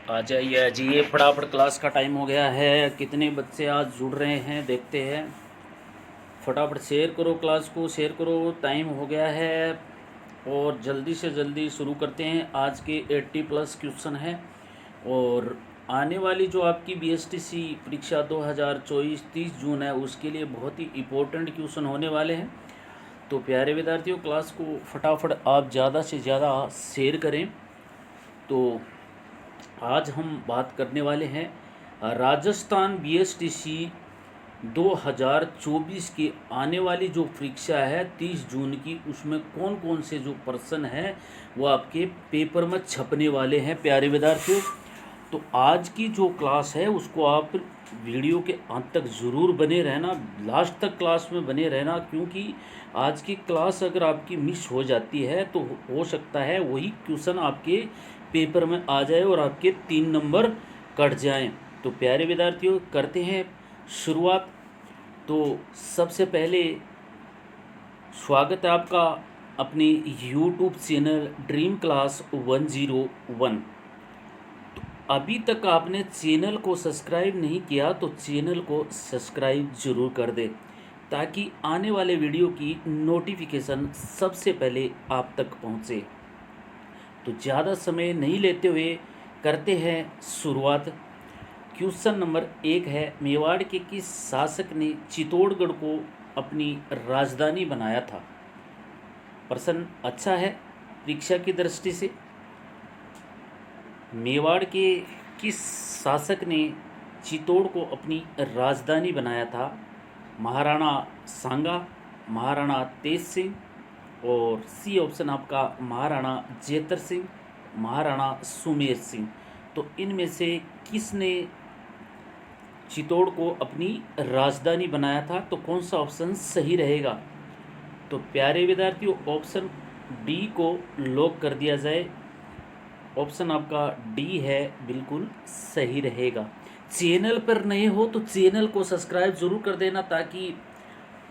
आ जाइए अजिए, फटाफट क्लास का टाइम हो गया है। कितने बच्चे आज जुड़ रहे हैं देखते हैं। फटाफट शेयर करो, क्लास को शेयर करो, टाइम हो गया है। और जल्दी से जल्दी शुरू करते हैं। आज के 80 प्लस क्वेश्चन है। और आने वाली जो आपकी बीएसटीसी परीक्षा 2024 30 जून है, उसके लिए बहुत ही इम्पोर्टेंट क्वेश्चन होने वाले हैं। तो प्यारे विद्यार्थियों, क्लास को फटाफट आप ज़्यादा से ज़्यादा शेयर करें। तो आज हम बात करने वाले हैं राजस्थान बीएसटीसी 2024 की आने वाली जो परीक्षा है 30 जून की, उसमें कौन कौन से जो प्रश्न हैं वो आपके पेपर में छपने वाले हैं प्यारे विद्यार्थियों। तो आज की जो क्लास है उसको आप वीडियो के अंत तक ज़रूर बने रहना, लास्ट तक क्लास में बने रहना, क्योंकि आज की क्लास अगर आपकी मिस हो जाती है तो हो सकता है वही क्वेश्चन आपके पेपर में आ जाए और आपके 3 नंबर कट जाएं। तो प्यारे विद्यार्थियों, करते हैं शुरुआत। तो सबसे पहले स्वागत है आपका अपने यूट्यूब चैनल ड्रीम क्लास 101। अभी तक आपने चैनल को सब्सक्राइब नहीं किया तो चैनल को सब्सक्राइब जरूर कर दे, ताकि आने वाले वीडियो की नोटिफिकेशन सबसे पहले आप तक पहुंचे। तो ज़्यादा समय नहीं लेते हुए करते हैं शुरुआत। क्वेश्चन नंबर 1 है, मेवाड़ के किस शासक ने चित्तौड़गढ़ को अपनी राजधानी बनाया था? प्रश्न अच्छा है परीक्षा की दृष्टि से। मेवाड़ के किस शासक ने चित्तौड़ को अपनी राजधानी बनाया था? महाराणा सांगा, महाराणा तेज सिंह और सी ऑप्शन आपका महाराणा जेतर सिंह, महाराणा सुमेर सिंह। तो इनमें से किसने चित्तौड़ को अपनी राजधानी बनाया था? तो कौन सा ऑप्शन सही रहेगा? तो प्यारे विद्यार्थियों, ऑप्शन डी को लॉक कर दिया जाए। ऑप्शन आपका डी है, बिल्कुल सही रहेगा। चैनल पर नए हो तो चैनल को सब्सक्राइब जरूर कर देना, ताकि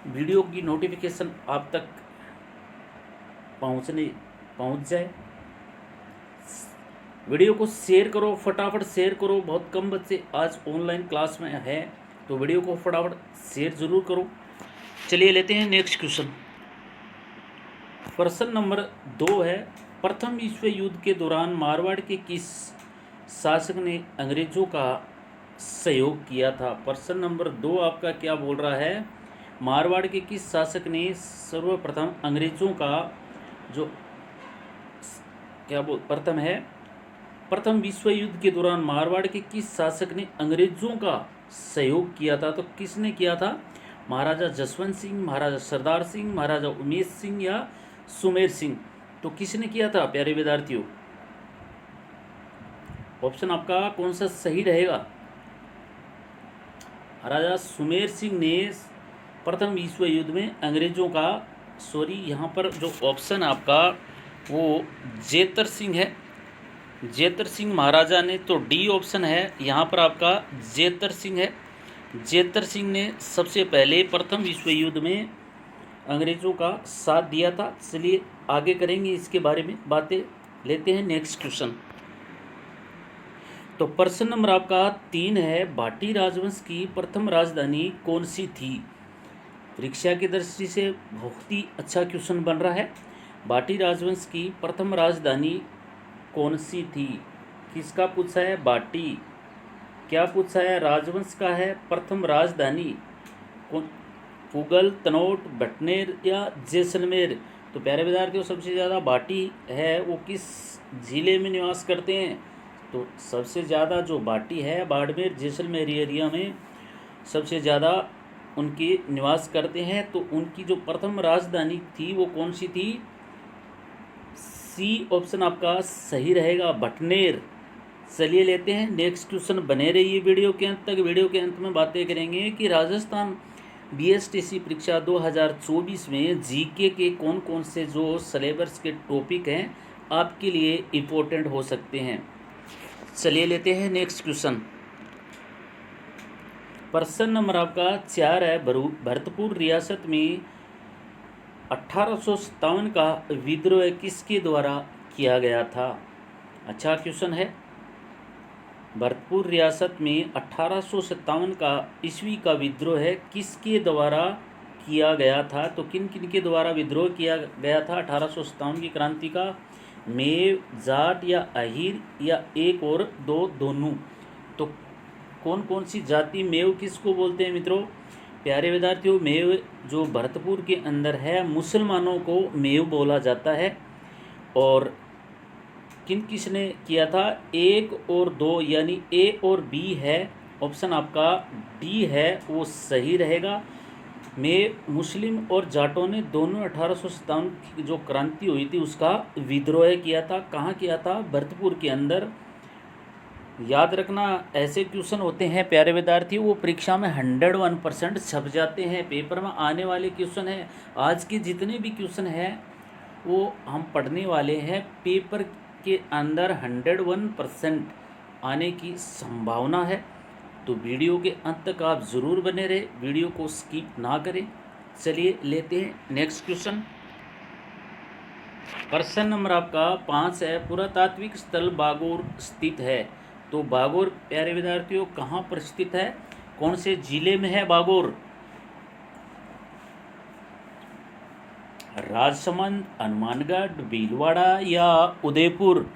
वीडियो की नोटिफिकेशन आप तक पहुंच जाए। वीडियो को शेयर करो, फटाफट शेयर करो। बहुत कम बच्चे आज ऑनलाइन क्लास में हैं, तो वीडियो को फटाफट शेयर जरूर करो। चलिए लेते हैं नेक्स्ट क्वेश्चन। प्रश्न नंबर 2 है, प्रथम विश्व युद्ध के दौरान मारवाड़ के किस शासक ने अंग्रेजों का सहयोग किया था? प्रश्न नंबर 2 आपका क्या बोल रहा है? मारवाड़ के किस शासक ने सर्वप्रथम अंग्रेजों का जो प्रथम है, प्रथम विश्व युद्ध के दौरान मारवाड़ के किस शासक ने अंग्रेजों का सहयोग किया था? तो किसने किया था? महाराजा जसवंत सिंह, महाराजा सरदार सिंह, महाराजा उमेश सिंह या सुमेर सिंह? तो किसने किया था प्यारे विद्यार्थियों? ऑप्शन आपका कौन सा सही रहेगा? महाराजा सुमेर सिंह ने प्रथम विश्व युद्ध में अंग्रेजों का, सॉरी यहाँ पर जो ऑप्शन आपका वो जेतर सिंह है, जेतर सिंह महाराजा ने, तो डी ऑप्शन है यहाँ पर आपका जेतर सिंह है। जेतर सिंह ने सबसे पहले प्रथम विश्व युद्ध में अंग्रेजों का साथ दिया था। चलिए आगे करेंगे इसके बारे में बातें। लेते हैं नेक्स्ट क्वेश्चन। तो प्रश्न नंबर आपका 3 है, भाटी राजवंश की प्रथम राजधानी कौन सी थी? परीक्षा की दृष्टि से बहुत ही अच्छा क्वेश्चन बन रहा है। भाटी राजवंश की प्रथम राजधानी कौन सी थी? किसका पूछा है? भाटी। क्या पूछा है? राजवंश का है प्रथम राजधानी कौन? पुगल, तनोट, भटनेर या जैसलमेर? तो प्यारे विद्यार्थियों, सबसे ज़्यादा भाटी है वो किस ज़िले में निवास करते हैं? तो सबसे ज़्यादा जो भाटी है बाड़मेर जैसलमेर एरिया में सबसे ज़्यादा उनके निवास करते हैं। तो उनकी जो प्रथम राजधानी थी वो कौन सी थी? सी ऑप्शन आपका सही रहेगा, भटनेर। चलिए लेते हैं नेक्स्ट क्वेश्चन। बने रहिए वीडियो के अंत तक। वीडियो के अंत में बातें करेंगे कि राजस्थान बीएसटीसी परीक्षा 2024 में जीके के कौन कौन से जो सिलेबस के टॉपिक हैं आपके लिए इम्पोर्टेंट हो सकते हैं। चलिए लेते हैं नेक्स्ट क्वेश्चन। प्रश्न नंबर आपका 4 है, भरतपुर रियासत में 1857 का विद्रोह किसके द्वारा किया गया था? अच्छा क्वेश्चन है। भरतपुर रियासत में 1857 का ईस्वी का विद्रोह है किसके द्वारा किया गया था? तो किन किन के द्वारा विद्रोह किया गया था 1857 की क्रांति का? मेव, जाट या अहीर या एक और दो दोनों? तो कौन कौन सी जाति मेव किसको बोलते हैं मित्रों? प्यारे विद्यार्थियों, मेव जो भरतपुर के अंदर है मुसलमानों को मेव बोला जाता है। और किसने किया था? एक और दो, यानी ए और बी है। ऑप्शन आपका डी है वो सही रहेगा। में मुस्लिम और जाटों ने दोनों 1857 की जो क्रांति हुई थी उसका विद्रोह किया था। कहाँ किया था? भरतपुर के अंदर। याद रखना, ऐसे क्वेश्चन होते हैं प्यारे विद्यार्थी, वो परीक्षा में 101% छप जाते हैं, पेपर में आने वाले क्वेश्चन हैं। आज के जितने भी क्वेश्चन हैं वो हम पढ़ने वाले हैं, पेपर के अंदर 101% आने की संभावना है। तो वीडियो के अंत तक आप ज़रूर बने रहे, वीडियो को स्किप ना करें। चलिए लेते हैं नेक्स्ट क्वेश्चन। प्रश्न नंबर आपका 5 है, पुरातात्विक स्थल बागोर स्थित है। तो बागोर प्यारे विद्यार्थियों कहाँ पर स्थित है? कौन से जिले में है बागोर? राजसमंद, हनुमानगढ़, भीलवाड़ा या उदयपुर?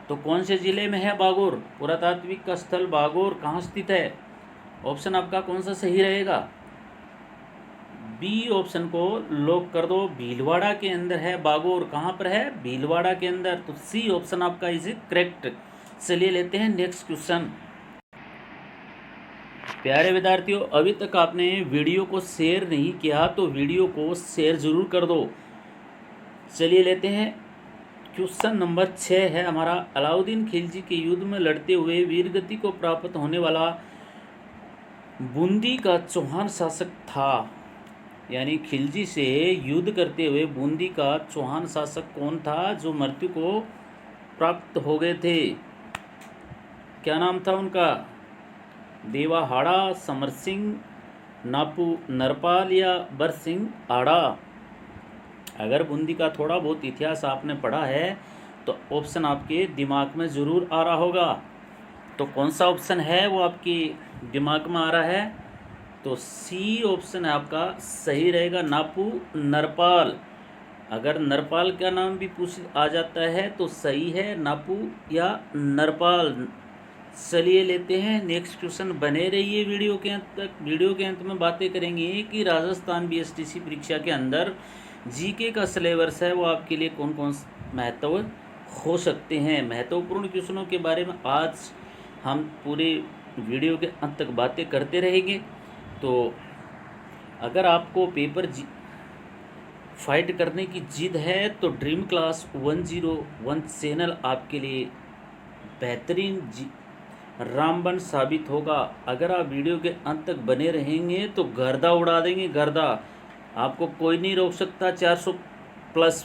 तो कौन से जिले में है बागोर? पुरातात्विक का स्थल बागोर कहाँ स्थित है? ऑप्शन आपका कौन सा सही रहेगा? बी ऑप्शन को लॉक कर दो। भीलवाड़ा के अंदर है बागोर। कहाँ पर है? भीलवाड़ा के अंदर। तो सी ऑप्शन आपका इज करेक्ट। चलिए लेते हैं नेक्स्ट क्वेश्चन। प्यारे विद्यार्थियों, अभी तक आपने वीडियो को शेयर नहीं किया तो वीडियो को शेयर जरूर कर दो। चलिए लेते हैं क्वेश्चन नंबर 6 है हमारा, अलाउद्दीन खिलजी के युद्ध में लड़ते हुए वीरगति को प्राप्त होने वाला बूंदी का चौहान शासक था। यानी खिलजी से युद्ध करते हुए बूंदी का चौहान शासक कौन था जो मृत्यु को प्राप्त हो गए थे? क्या नाम था उनका? देवाहाड़ा, समर सिंह, नापू नरपाल या बरसिंह आड़ा? अगर बूंदी का थोड़ा बहुत इतिहास आपने पढ़ा है तो ऑप्शन आपके दिमाग में ज़रूर आ रहा होगा। तो कौन सा ऑप्शन है वो आपके दिमाग में आ रहा है? तो सी ऑप्शन है आपका सही रहेगा, नापू नरपाल। अगर नरपाल का नाम भी पूछ आ जाता है तो सही है, नापू या नरपाल। चलिए लेते हैं नेक्स्ट क्वेश्चन। बने रहिए वीडियो के अंत तक। वीडियो के अंत में बातें करेंगे कि राजस्थान बीएसटीसी परीक्षा के अंदर जीके का सिलेबस है वो आपके लिए कौन कौन महत्व हो सकते हैं। महत्वपूर्ण क्वेश्चनों के बारे में आज हम पूरे वीडियो के अंत तक बातें करते रहेंगे। तो अगर आपको पेपर फाइट करने की जिद है तो ड्रीम क्लास 101 चैनल आपके लिए बेहतरीन रामबन साबित होगा। अगर आप वीडियो के अंत तक बने रहेंगे तो गर्दा उड़ा देंगे, गर्दा। आपको कोई नहीं रोक सकता। 400 प्लस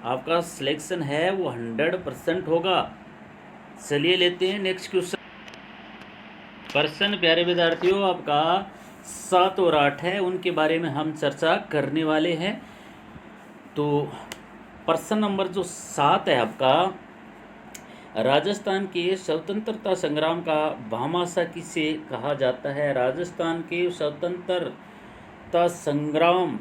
आपका सिलेक्शन है वो 100% होगा। चलिए लेते हैं नेक्स्ट क्वेश्चन। प्रश्न प्यारे विद्यार्थियों आपका 7 और 8 है, उनके बारे में हम चर्चा करने वाले हैं। तो प्रश्न नंबर जो 7 है आपका, राजस्थान के स्वतंत्रता संग्राम का भामाशाह किसे कहा जाता है? राजस्थान के स्वतंत्रता संग्राम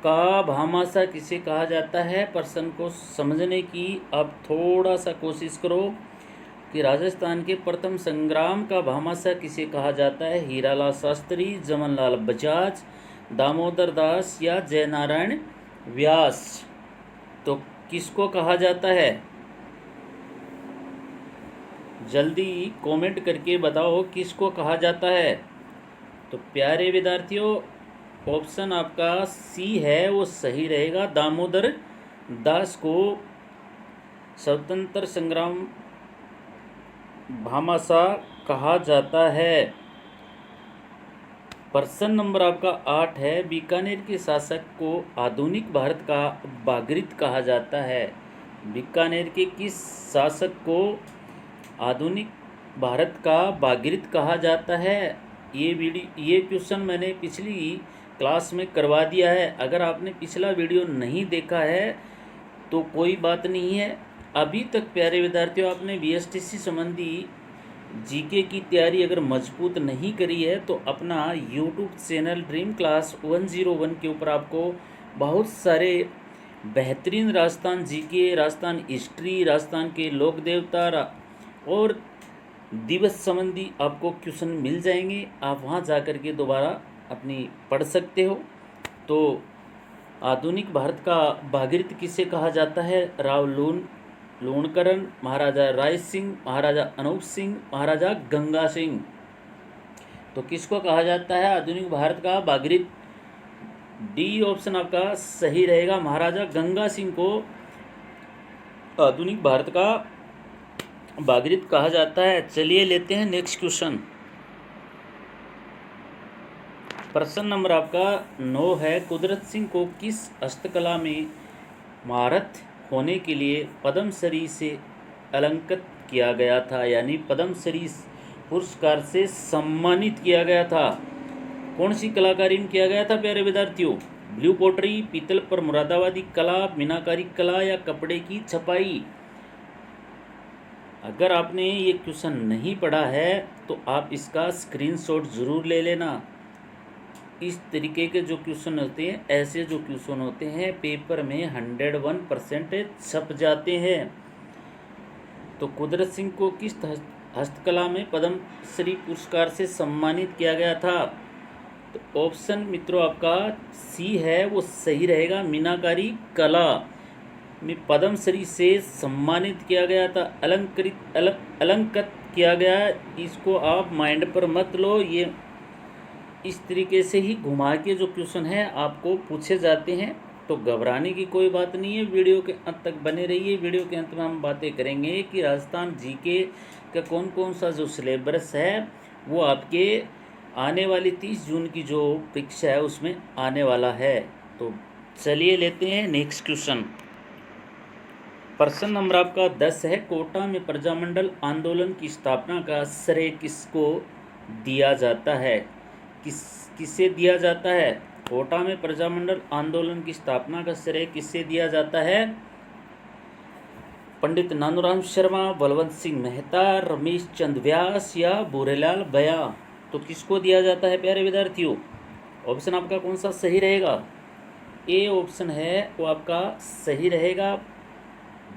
का भामाशाह किसे कहा जाता है? प्रश्न को समझने की अब थोड़ा सा कोशिश करो कि राजस्थान के प्रथम संग्राम का भामाशाह किसे कहा जाता है? हीरालाल शास्त्री, जमनलाल बजाज, दामोदर दास या जयनारायण व्यास? तो किसको कहा जाता है? जल्दी कमेंट करके बताओ किसको कहा जाता है। तो प्यारे विद्यार्थियों ऑप्शन आपका सी है वो सही रहेगा, दामोदर दास को स्वतंत्र संग्राम भामाशाह कहा जाता है। प्रश्न नंबर आपका 8 है, बीकानेर के शासक को आधुनिक भारत का बागरित कहा जाता है। बीकानेर के किस शासक को आधुनिक भारत का बागरित कहा जाता है? ये क्वेश्चन मैंने पिछली क्लास में करवा दिया है। अगर आपने पिछला वीडियो नहीं देखा है तो कोई बात नहीं है। अभी तक प्यारे विद्यार्थियों आपने बीएसटीसी संबंधी जीके की तैयारी अगर मजबूत नहीं करी है तो अपना यूट्यूब चैनल ड्रीम क्लास 101 के ऊपर आपको बहुत सारे बेहतरीन राजस्थान जीके, राजस्थान हिस्ट्री, राजस्थान के लोक देवता और दिवस संबंधी आपको क्वेश्चन मिल जाएंगे। आप वहां जा कर के दोबारा अपनी पढ़ सकते हो। तो आधुनिक भारत का भागीरथ किसे कहा जाता है? राव लूणकरण, महाराजा राय सिंह, महाराजा अनूप सिंह, महाराजा गंगा सिंह। तो किसको कहा जाता है आधुनिक भारत का भागीरथ? डी ऑप्शन आपका सही रहेगा, महाराजा गंगा सिंह को आधुनिक भारत का भागीरथ कहा जाता है। चलिए लेते हैं नेक्स्ट क्वेश्चन। प्रश्न नंबर आपका 9 है, कुदरत सिंह को किस हस्तकला में महारत होने के लिए पद्मश्री से अलंकृत किया गया था, यानी पद्मश्री पुरस्कार से सम्मानित किया गया था? कौन सी कलाकारी में किया गया था प्यारे विद्यार्थियों? ब्लू पोटरी, पीतल पर मुरादाबादी कला, मीनाकारी कला या कपड़े की छपाई? अगर आपने ये क्वेश्चन नहीं पढ़ा है तो आप इसका स्क्रीनशॉट ज़रूर ले लेना। इस तरीके के जो क्वेश्चन होते हैं, ऐसे जो क्वेश्चन होते हैं पेपर में 101% छप जाते हैं। तो कुदरत सिंह को किस हस्तकला में पद्मश्री पुरस्कार से सम्मानित किया गया था? तो ऑप्शन मित्रों आपका सी है, वो सही रहेगा। मीनाकारी कला में पद्मश्री से सम्मानित किया गया था, अलंकृत किया गया। इसको आप माइंड पर मत लो, ये इस तरीके से ही घुमा के जो क्वेश्चन है आपको पूछे जाते हैं। तो घबराने की कोई बात नहीं है, वीडियो के अंत तक बने रहिए। वीडियो के अंत में हम बातें करेंगे कि राजस्थान जीके का कौन कौन सा जो सिलेबस है वो आपके आने वाली 30 जून की जो परीक्षा है उसमें आने वाला है। तो चलिए लेते हैं नेक्स्ट क्वेश्चन। प्रश्न नंबर आपका 10 है, कोटा में प्रजामंडल आंदोलन की स्थापना का श्रेय किसको दिया जाता है? किसे दिया जाता है? कोटा में प्रजामंडल आंदोलन की स्थापना का श्रेय किससे दिया जाता है? पंडित नानूराम शर्मा, बलवंत सिंह मेहता, रमेश चंद व्यास या भूरेलाल बया? तो किसको दिया जाता है प्यारे विद्यार्थियों? ऑप्शन आपका कौन सा सही रहेगा? ए ऑप्शन है वो आपका सही रहेगा।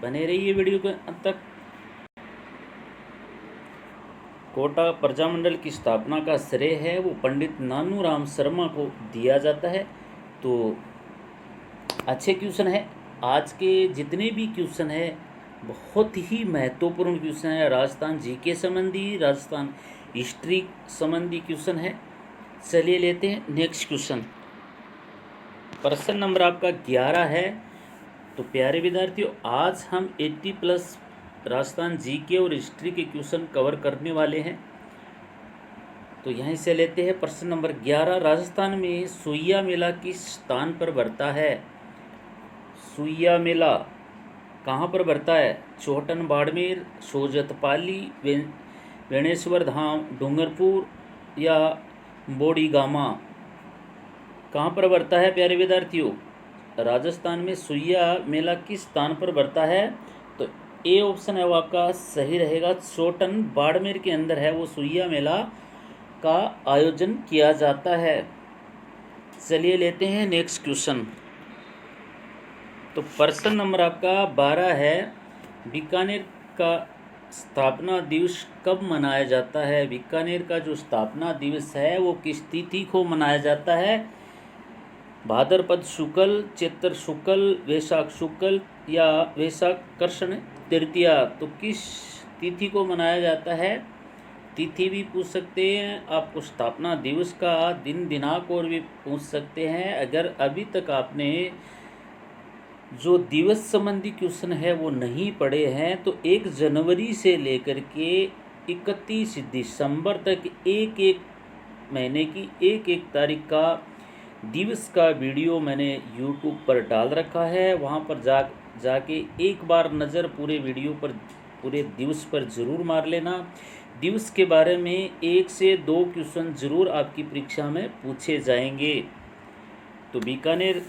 बने रहिए वीडियो के अंत तक। कोटा प्रजामंडल की स्थापना का श्रेय है वो पंडित नानूराम शर्मा को दिया जाता है। तो अच्छे क्वेश्चन है। आज के जितने भी क्वेश्चन है बहुत ही महत्वपूर्ण क्वेश्चन है। राजस्थान जीके संबंधी, राजस्थान हिस्ट्री संबंधी क्वेश्चन है। चलिए लेते हैं नेक्स्ट क्वेश्चन। प्रश्न नंबर आपका 11 है। तो प्यारे विद्यार्थियों, आज हम 80+ राजस्थान जीके और हिस्ट्री के क्वेश्चन कवर करने वाले हैं। तो यहीं से लेते हैं प्रश्न नंबर 11। राजस्थान में सुइया मेला किस स्थान पर बढ़ता है? सुइया मेला कहाँ पर बढ़ता है? चोटन बाड़मेर, सोजतपाली, वेणेश्वर धाम, डूंगरपुर या बोडी गामा? कहाँ पर बढ़ता है प्यारे विद्यार्थियों? राजस्थान में सुइया मेला किस स्थान पर बढ़ता है? तो ए ऑप्शन है वो आपका सही रहेगा। चोटन बाड़मेर के अंदर है वो सुइया मेला का आयोजन किया जाता है। चलिए लेते हैं नेक्स्ट क्वेश्चन। तो प्रश्न नंबर आपका 12 है, बीकानेर का स्थापना दिवस कब मनाया जाता है? बीकानेर का जो स्थापना दिवस है वो किस तिथि को मनाया जाता है? भाद्रपद शुक्ल, चैत्र शुक्ल, वैशाख शुक्ल या वैशाख कृष्ण तृतीया? तो किस तिथि को मनाया जाता है? तिथि भी पूछ सकते हैं आपको, स्थापना दिवस का दिन दिनांक और भी पूछ सकते हैं। अगर अभी तक आपने जो दिवस संबंधी क्वेश्चन है वो नहीं पढ़े हैं तो 1 जनवरी से लेकर के 31 दिसंबर तक एक एक महीने की एक एक तारीख का दिवस का वीडियो मैंने YouTube पर डाल रखा है। वहाँ पर जाके एक बार नज़र पूरे वीडियो पर, पूरे दिवस पर ज़रूर मार लेना। दिवस के बारे में 1 से 2 क्वेश्चन ज़रूर आपकी परीक्षा में पूछे जाएंगे। तो बीकानेर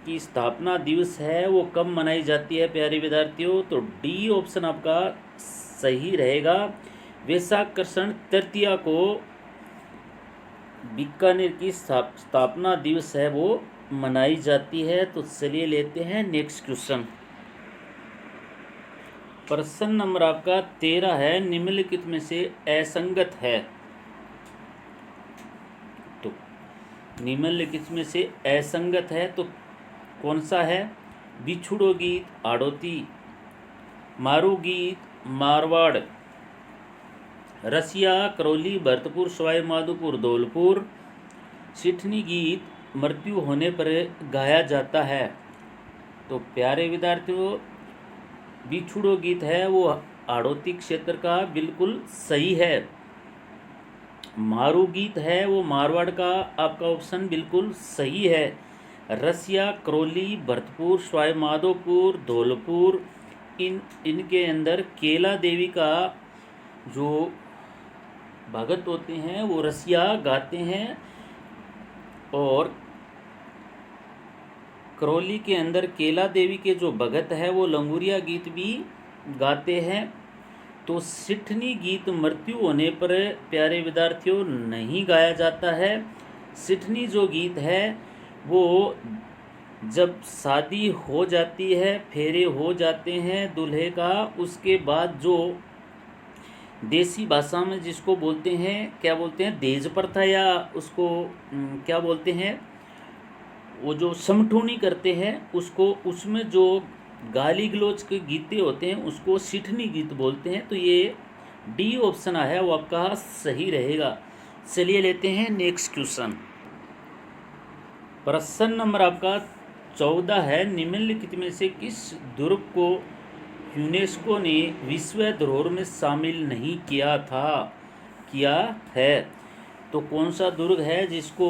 की स्थापना दिवस है वो कब मनाई जाती है प्यारे विद्यार्थियों? तो डी ऑप्शन आपका सही रहेगा। वैशाखशण तृतीया को बीकानेर की स्थापना दिवस है वो मनाई जाती है। तो चलिए लेते हैं नेक्स्ट क्वेश्चन। प्रश्न नंबर आपका 13 है, निम्नलिखित में से असंगत है। तो निम्नलिखित में से असंगत है तो कौन सा है? बिछुड़ो गीत आड़ोती, मारू गीत मारवाड़, रसिया करौली भरतपुर सवाई माधोपुर धौलपुर, सिठनी गीत मृत्यु होने पर गाया जाता है। तो प्यारे विद्यार्थियों, बिछुड़ो गीत है वो आड़ोती क्षेत्र का बिल्कुल सही है। मारू गीत है वो मारवाड़ का आपका ऑप्शन बिल्कुल सही है। रसिया करौली भरतपुर सवाई माधोपुर धौलपुर इनके अंदर केला देवी का जो भगत होते हैं वो रसिया गाते हैं, और करौली के अंदर केला देवी के जो भगत है वो लंगूरिया गीत भी गाते हैं। तो सिठनी गीत मृत्यु होने पर प्यारे विद्यार्थियों नहीं गाया जाता है। सिठनी जो गीत है वो जब शादी हो जाती है, फेरे हो जाते हैं दूल्हे का, उसके बाद जो देसी भाषा में जिसको बोलते हैं, क्या बोलते हैं, देज प्रथा, या उसको क्या बोलते हैं, वो जो समठूनी करते हैं उसको, उसमें जो गाली गलौज के गीते होते हैं उसको सिठनी गीत बोलते हैं। तो ये डी ऑप्शन है वो आपका सही रहेगा। चलिए लेते हैं नेक्स्ट क्वेश्चन। प्रश्न नंबर आपका 14 है, निम्नलिखित में से किस दुर्ग को यूनेस्को ने विश्व धरोहर में शामिल नहीं किया है? तो कौन सा दुर्ग है जिसको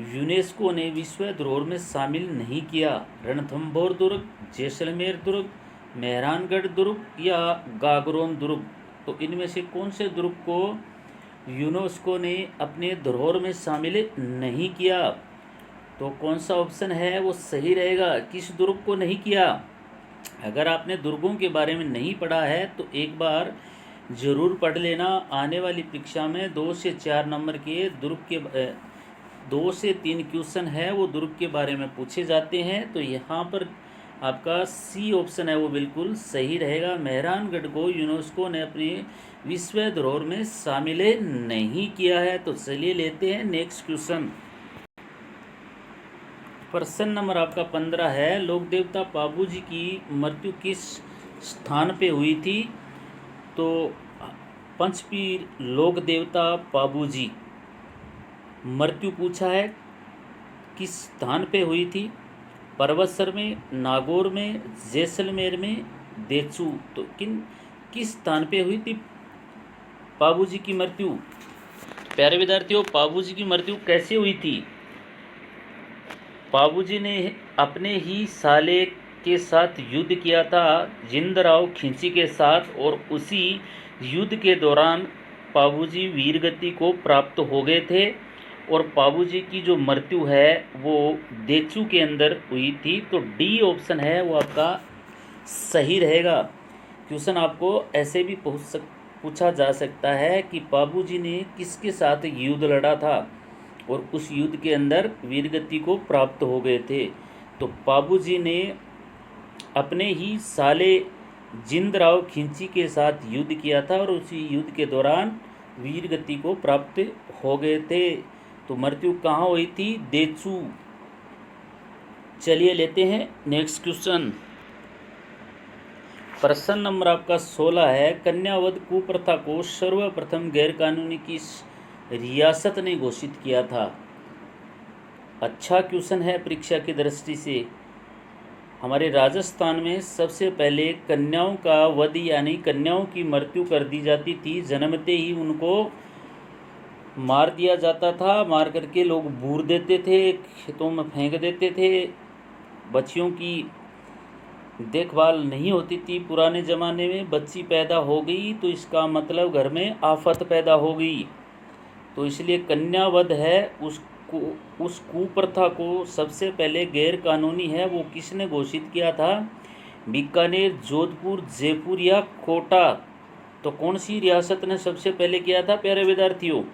यूनेस्को ने विश्व धरोहर में शामिल नहीं किया? रणथंभौर दुर्ग, जैसलमेर दुर्ग, मेहरानगढ़ दुर्ग या गागरोन दुर्ग? तो इनमें से कौन से दुर्ग को यूनेस्को ने अपने धरोहर में शामिल नहीं किया? तो कौन सा ऑप्शन है वो सही रहेगा? किस दुर्ग को नहीं किया? अगर आपने दुर्गों के बारे में नहीं पढ़ा है तो एक बार ज़रूर पढ़ लेना। आने वाली परीक्षा में 2 से 4 नंबर के दुर्ग के 2 से 3 क्वेश्चन है वो दुर्ग के बारे में पूछे जाते हैं। तो यहाँ पर आपका सी ऑप्शन है वो बिल्कुल सही रहेगा। मेहरानगढ़ को यूनेस्को ने अपनी विश्व धरोहर में शामिल नहीं किया है। तो चलिए लेते हैं नेक्स्ट क्वेश्चन। प्रश्न नंबर आपका 15 है, लोक देवता पाबू जी की मृत्यु किस स्थान पे हुई थी? तो पंचपीर लोक देवता पाबू जी मृत्यु पूछा है, किस स्थान पे हुई थी? परवतसर में, नागौर में, जैसलमेर में, देचू? तो किस स्थान पे हुई थी पाबू जी की मृत्यु? प्यारे विद्यार्थियों, पाबू जी की मृत्यु कैसे हुई थी? पाबू जी ने अपने ही साले के साथ युद्ध किया था, जिंदराव खिंची के साथ, और उसी युद्ध के दौरान पाबू जी वीरगति को प्राप्त हो गए थे, और पाबू जी की जो मृत्यु है वो देचू के अंदर हुई थी। तो डी ऑप्शन है वो आपका सही रहेगा। क्वेश्चन आपको ऐसे भी पूछा जा सकता है कि पाबू जी ने किसके साथ युद्ध लड़ा था और उस युद्ध के अंदर वीरगति को प्राप्त हो गए थे? तो पाबू जी ने अपने ही साले जिंदराव खिंची के साथ युद्ध किया था और उसी युद्ध के दौरान वीरगति को प्राप्त हो गए थे। तो मृत्यु कहाँ हुई थी? देचू। चलिए लेते हैं नेक्स्ट क्वेश्चन। प्रश्न नंबर आपका 16 है, कन्यावध कुप्रथा को सर्वप्रथम गैरकानूनी किस रियासत ने घोषित किया था? अच्छा क्वेश्चन है परीक्षा की दृष्टि से। हमारे राजस्थान में सबसे पहले कन्याओं का वध यानी कन्याओं की मृत्यु कर दी जाती थी। जन्मते ही उनको मार दिया जाता था, मार करके लोग बूर देते थे, खेतों में फेंक देते थे। बच्चियों की देखभाल नहीं होती थी। पुराने ज़माने में बच्ची पैदा हो गई तो इसका मतलब घर में आफत पैदा हो गई। तो इसलिए कन्यावध है उस कुप्रथा को सबसे पहले गैर कानूनी है वो किसने घोषित किया था? बीकानेर, जोधपुर, जयपुर या कोटा? तो कौन सी रियासत ने सबसे पहले किया था प्यारे विद्यार्थियों?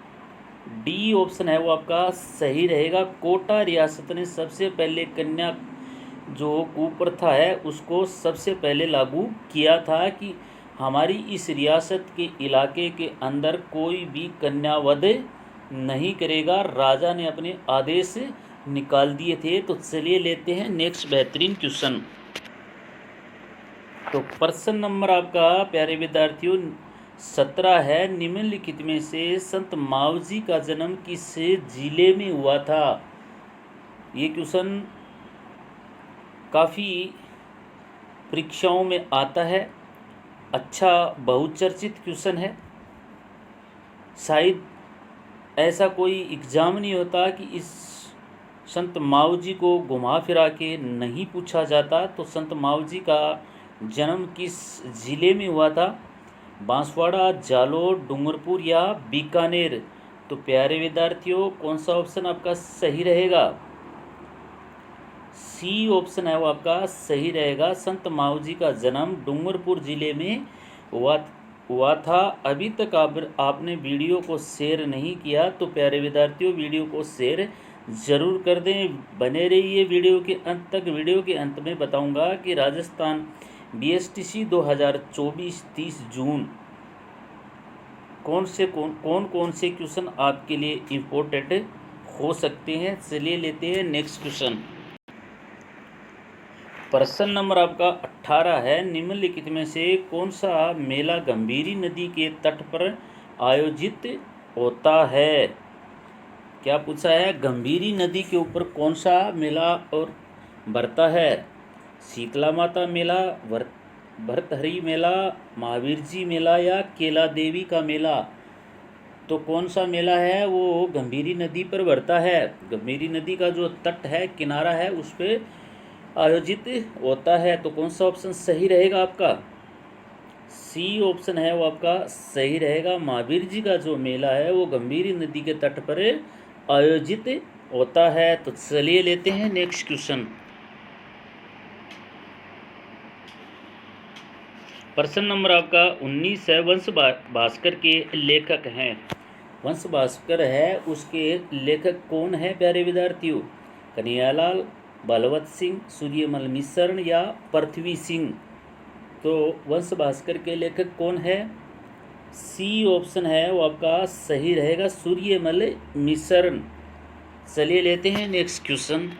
डी ऑप्शन है वो आपका सही रहेगा। कोटा रियासत ने सबसे पहले कन्या जो कुप्रथा है उसको सबसे पहले लागू किया था कि हमारी इस रियासत के इलाके के अंदर कोई भी कन्यावध नहीं करेगा। राजा ने अपने आदेश निकाल दिए थे। तो चलिए लेते हैं नेक्स्ट बेहतरीन क्वेश्चन। तो प्रश्न नंबर आपका प्यारे विद्यार्थियों 17 है। निम्नलिखित में से संत मावजी का जन्म किस जिले में हुआ था? ये क्वेश्चन काफ़ी परीक्षाओं में आता है। अच्छा बहुचर्चित क्वेश्चन है। शायद ऐसा कोई एग्ज़ाम नहीं होता कि इस संत मावजी को घुमा फिरा के नहीं पूछा जाता। तो संत मावजी का जन्म किस ज़िले में हुआ था? बांसवाड़ा, जालोर, डूंगरपुर या बीकानेर? तो प्यारे विद्यार्थियों कौन सा ऑप्शन आपका सही रहेगा? सी ऑप्शन है वो आपका सही रहेगा। संत मावजी का जन्म डूंगरपुर ज़िले में हुआ था। अभी तक आपने वीडियो को शेयर नहीं किया तो प्यारे विद्यार्थियों वीडियो को शेयर ज़रूर कर दें। बने रहिए वीडियो के अंत तक। वीडियो के अंत में बताऊंगा कि राजस्थान BSTC 2024 30 जून कौन कौन से क्वेश्चन आपके लिए इम्पोर्टेंट हो सकते हैं। चलिए लेते हैं नेक्स्ट क्वेश्चन। प्रश्न नंबर आपका 18 है। निम्नलिखित में से कौन सा मेला गंभीरी नदी के तट पर आयोजित होता है? क्या पूछा है? गंभीरी नदी के ऊपर कौन सा मेला और भरता है? शीतला माता मेला, भरतहरी मेला, महावीर जी मेला या केला देवी का मेला? तो कौन सा मेला है वो गंभीरी नदी पर भरता है? गंभीरी नदी का जो तट है, किनारा है, उस पर आयोजित होता है। तो कौन सा ऑप्शन सही रहेगा आपका? सी ऑप्शन है वो आपका सही रहेगा। महावीर जी का जो मेला है वो गंभीरी नदी के तट पर आयोजित होता है। तो चलिए लेते हैं नेक्स्ट क्वेश्चन। प्रश्न नंबर आपका 19 है। वंश भास्कर के लेखक हैं। वंश भास्कर है उसके लेखक कौन है प्यारे विद्यार्थियों? कन्हैयालाल, बलवंत सिंह, सूर्यमल मिश्र या पृथ्वी सिंह? तो वंश भास्कर के लेखक कौन है? सी ऑप्शन है वो आपका सही रहेगा, सूर्यमल मिश्र। चलिए लेते हैं नेक्स्ट क्वेश्चन।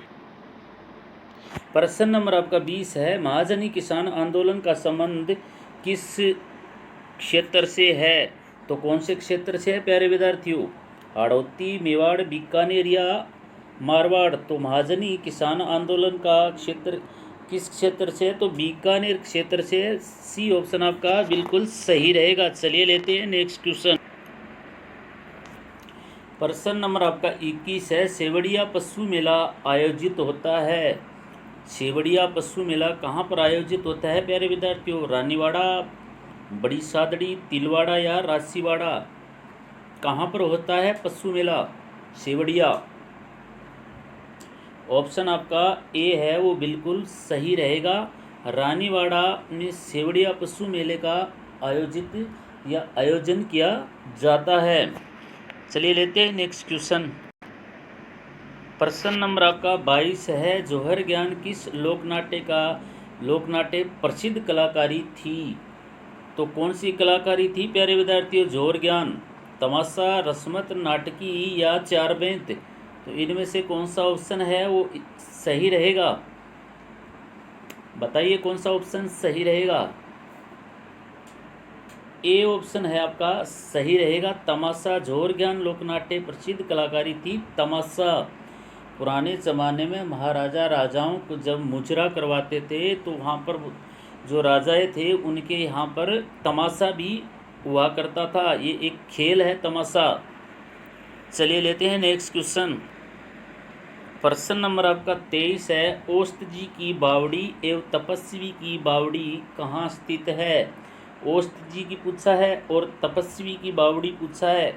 प्रश्न नंबर आपका 20 है। महाजनी किसान आंदोलन का संबंध किस क्षेत्र से है? तो कौन से क्षेत्र से है प्यारे विद्यार्थियों? हाड़ौती, मेवाड़, बीकानेर या मारवाड़? तो महाजनी किसान आंदोलन का क्षेत्र किस क्षेत्र से है? तो बीकानेर क्षेत्र से। सी ऑप्शन आपका बिल्कुल सही रहेगा। चलिए लेते हैं नेक्स्ट क्वेश्चन। प्रश्न नंबर आपका 21 है। सेवड़िया पशु मेला आयोजित होता है। सेवड़िया पशु मेला कहाँ पर आयोजित होता है प्यारे विद्यार्थियों? रानीवाड़ा, बड़ी सादड़ी, तिलवाड़ा या रासीवाड़ा? कहाँ पर होता है पशु मेला सेवड़िया? ऑप्शन आपका ए है वो बिल्कुल सही रहेगा। रानीवाड़ा में सेवड़िया पशु मेले का आयोजन किया जाता है। चलिए लेते हैं नेक्स्ट क्वेश्चन। प्रश्न नंबर आपका 22 है। जौहर ज्ञान किस लोकनाट्य प्रसिद्ध कलाकारी थी? तो कौन सी कलाकारी थी प्यारे विद्यार्थियों? जौहर ज्ञान, तमाशा, रस्मत, नाटकी या चार बेंत? तो इनमें से कौन सा ऑप्शन है वो सही रहेगा? बताइए कौन सा ऑप्शन सही रहेगा? ए ऑप्शन है आपका सही रहेगा, तमाशा। जौहर ज्ञान लोकनाट्य प्रसिद्ध कलाकारी थी तमाशा। पुराने ज़माने में महाराजा राजाओं को जब मुजरा करवाते थे तो वहाँ पर जो राजाएं थे उनके यहाँ पर तमाशा भी हुआ करता था। ये एक खेल है तमाशा। चलिए लेते हैं नेक्स्ट क्वेश्चन। प्रश्न नंबर आपका 23 है। औस्त जी की बावड़ी एवं तपस्वी की बावड़ी कहाँ स्थित है? औस्त जी की पूछा है और तपस्वी की बावड़ी पूछा है।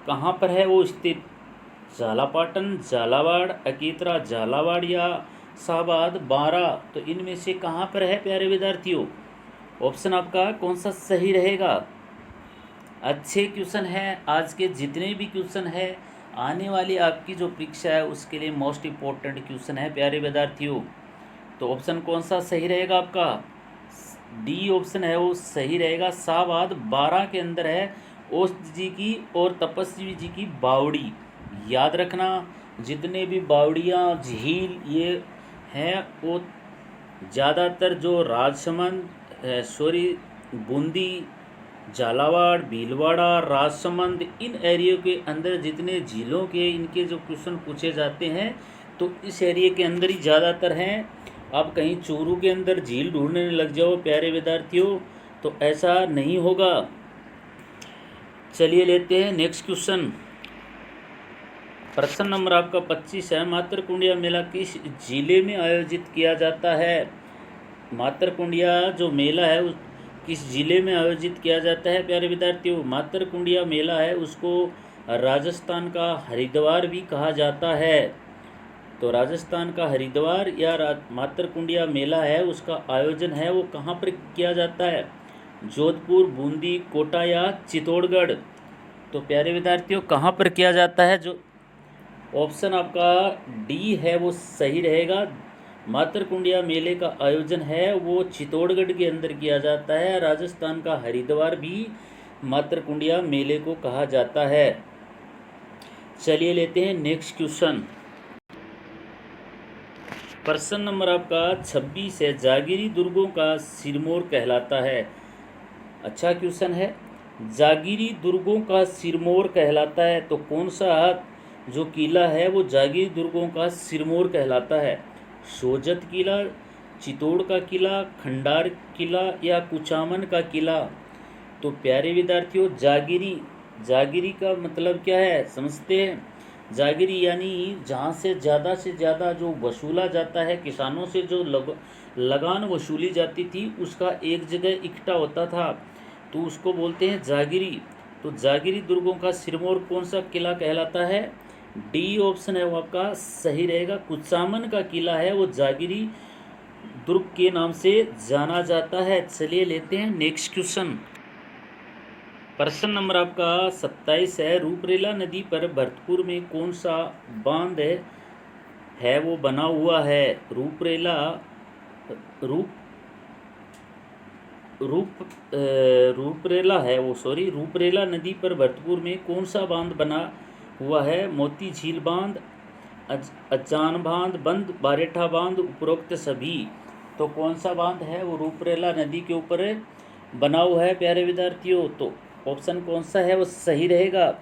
कहाँ पर है वो स्थित? झालापाटन, झालावाड़, अकीतरा, झालावाड़ या शाहबाद, बारा? तो इनमें से कहाँ पर है प्यारे विद्यार्थियों? ऑप्शन आपका कौन सा सही रहेगा? अच्छे क्वेश्चन हैं। आज के जितने भी क्वेश्चन है आने वाली आपकी जो परीक्षा है उसके लिए मोस्ट इम्पोर्टेंट क्वेश्चन है प्यारे विद्यार्थियों। तो ऑप्शन कौन सा सही रहेगा आपका? डी ऑप्शन है वो सही रहेगा। शाहबाद 12 के अंदर है ओस्त जी की और तपस्वी जी की बावड़ी। याद रखना, जितने भी बावड़ियाँ झील ये हैं वो ज़्यादातर जो राजसमंद बूंदी, झालावाड़, भीलवाड़ा, राजसमंद इन एरिया के अंदर जितने झीलों के इनके जो क्वेश्चन पूछे जाते हैं तो इस एरिया के अंदर ही ज़्यादातर हैं। आप कहीं चूरू के अंदर झील ढूंढने लग जाओ प्यारे विद्यार्थियों तो ऐसा नहीं होगा। चलिए लेते हैं नेक्स्ट क्वेश्चन। प्रश्न नंबर आपका 25 है। मातरकुंडिया मेला किस जिले में आयोजित किया जाता है? मातरकुंडिया जो मेला है किस जिले में आयोजित किया जाता है प्यारे विद्यार्थियों? मातरकुंडिया मेला है उसको राजस्थान का हरिद्वार भी कहा जाता है। तो राजस्थान का हरिद्वार या मातरकुंडिया मेला है उसका आयोजन है वो कहाँ पर किया जाता है? जोधपुर, बूंदी, कोटा या चित्तौड़गढ़। तो प्यारे विद्यार्थियों कहाँ पर किया जाता है? जो ऑप्शन आपका डी है वो सही रहेगा। मातरकुंडिया मेले का आयोजन है वो चित्तौड़गढ़ के अंदर किया जाता है। राजस्थान का हरिद्वार भी मातरकुंडिया मेले को कहा जाता है। चलिए लेते हैं नेक्स्ट क्वेश्चन। प्रश्न नंबर आपका 26 है। जागीरी दुर्गों का सिरमौर कहलाता है। अच्छा क्वेश्चन है। जागीरी दुर्गों का सिरमौर कहलाता है तो कौन सा जो किला है वो जागीरी दुर्गों का सिरमौर कहलाता है? सोजत किला, चित्तौड़ का किला, खंडार किला या कुचामन का किला? तो प्यारे विद्यार्थियों जागीरी का मतलब क्या है समझते हैं? जागीरी यानी जहाँ से ज़्यादा जो वसूला जाता है, किसानों से जो लगान वसूली जाती थी उसका एक जगह इकट्ठा होता था तो उसको बोलते हैं जागीरी। तो जागीरी दुर्गों का सिरमौर कौन सा किला कहलाता है? डी ऑप्शन है वो आपका सही रहेगा। कुचामन का किला है वो जागीरी दुर्ग के नाम से जाना जाता है। चलिए लेते हैं नेक्स्ट क्वेश्चन। प्रश्न नंबर आपका 27 है। रूपरेला नदी पर भरतपुर में कौन सा बांध है वो बना हुआ है? रूपरेला नदी पर भरतपुर में कौन सा बांध बना हुआ है? मोती झील बांध, अजान बंद, बारेठा बांध, उपरोक्त सभी। तो कौन सा बांध है वो रूपरेला नदी के ऊपर बना हुआ है प्यारे विद्यार्थियों? तो ऑप्शन कौन सा है वो सही रहेगा?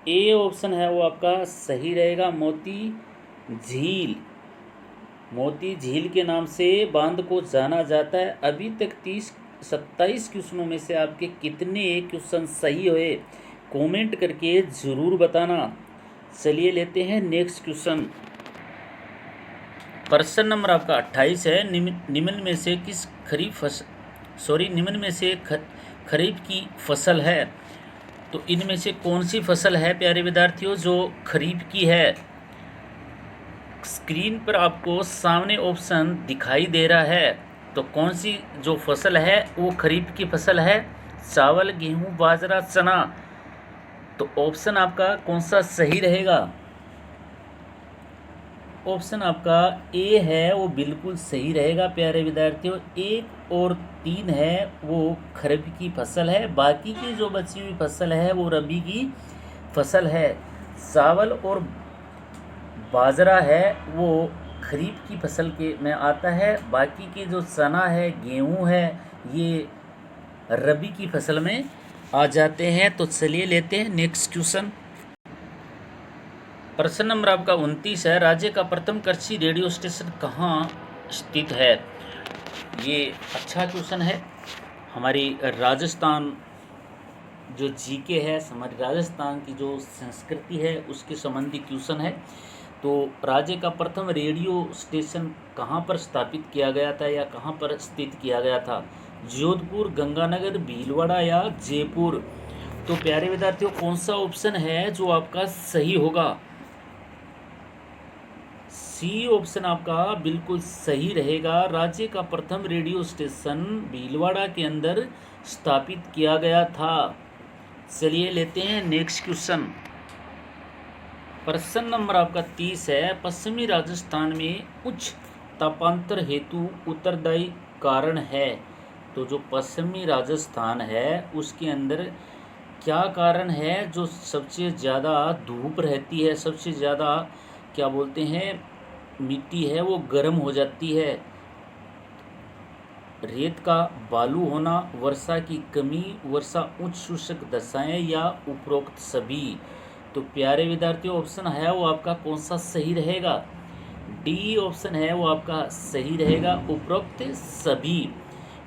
ए ऑप्शन है वो आपका सही रहेगा। मोती झील के नाम से बांध को जाना जाता है। अभी तक 27 क्वेश्चनों में से आपके कितने क्वेश्चन सही हुए कमेंट करके ज़रूर बताना। चलिए लेते हैं नेक्स्ट क्वेश्चन। प्रश्न नंबर आपका 28 है। निम्न में से खरीफ की फसल है तो इनमें से कौन सी फसल है प्यारे विद्यार्थियों जो खरीफ की है? स्क्रीन पर आपको सामने ऑप्शन दिखाई दे रहा है तो कौन सी जो फसल है वो खरीफ की फसल है? चावल, गेहूं, बाजरा, चना। तो ऑप्शन आपका कौन सा सही रहेगा? ऑप्शन आपका ए है वो बिल्कुल सही रहेगा प्यारे विद्यार्थियों। 1 और 3 है वो खरीफ की फसल है, बाकी की जो बची हुई फसल है वो रबी की फसल है। चावल और बाजरा है वो खरीफ की फसल के में आता है, बाकी के जो चना है, गेहूं है, ये रबी की फसल में आ जाते हैं। तो चलिए लेते हैं नेक्स्ट क्वेश्चन। प्रश्न नंबर आपका 29 है। राज्य का प्रथम कृषि रेडियो स्टेशन कहाँ स्थित है? ये अच्छा क्वेश्चन है। हमारी राजस्थान जो जीके है, हमारी राजस्थान की जो संस्कृति है उसके संबंधी क्वेश्चन है। तो राज्य का प्रथम रेडियो स्टेशन कहाँ पर स्थापित किया गया था या कहाँ पर स्थित किया गया था? जोधपुर, गंगानगर, भीलवाड़ा या जयपुर? तो प्यारे विद्यार्थियों कौन सा ऑप्शन है जो आपका सही होगा? सी ऑप्शन आपका बिल्कुल सही रहेगा। राज्य का प्रथम रेडियो स्टेशन भीलवाड़ा के अंदर स्थापित किया गया था। चलिए लेते हैं नेक्स्ट क्वेश्चन। प्रश्न नंबर आपका 30 है। पश्चिमी राजस्थान में उच्च तापांतर हेतु उत्तरदायी कारण है। तो जो पश्चिमी राजस्थान है उसके अंदर क्या कारण है जो सबसे ज़्यादा धूप रहती है, सबसे ज़्यादा क्या बोलते हैं मिट्टी है वो गर्म हो जाती है। रेत का बालू होना, वर्षा की कमी, वर्षा उच्च शुष्क दशाएं या उपरोक्त सभी। तो प्यारे विद्यार्थियों ऑप्शन है वो आपका कौन सा सही रहेगा? डी ऑप्शन है वो आपका सही रहेगा, उपरोक्त सभी।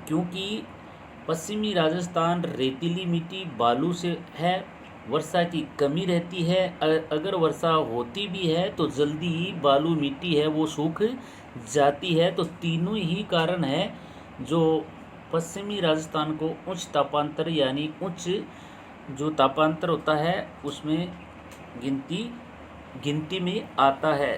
क्योंकि पश्चिमी राजस्थान रेतीली मिट्टी बालू से है, वर्षा की कमी रहती है, अगर वर्षा होती भी है तो जल्दी ही बालू मिट्टी है वो सूख जाती है। तो तीनों ही कारण है जो पश्चिमी राजस्थान को उच्च तापांतर यानी उच्च जो तापांतर होता है उसमें गिनती में आता है।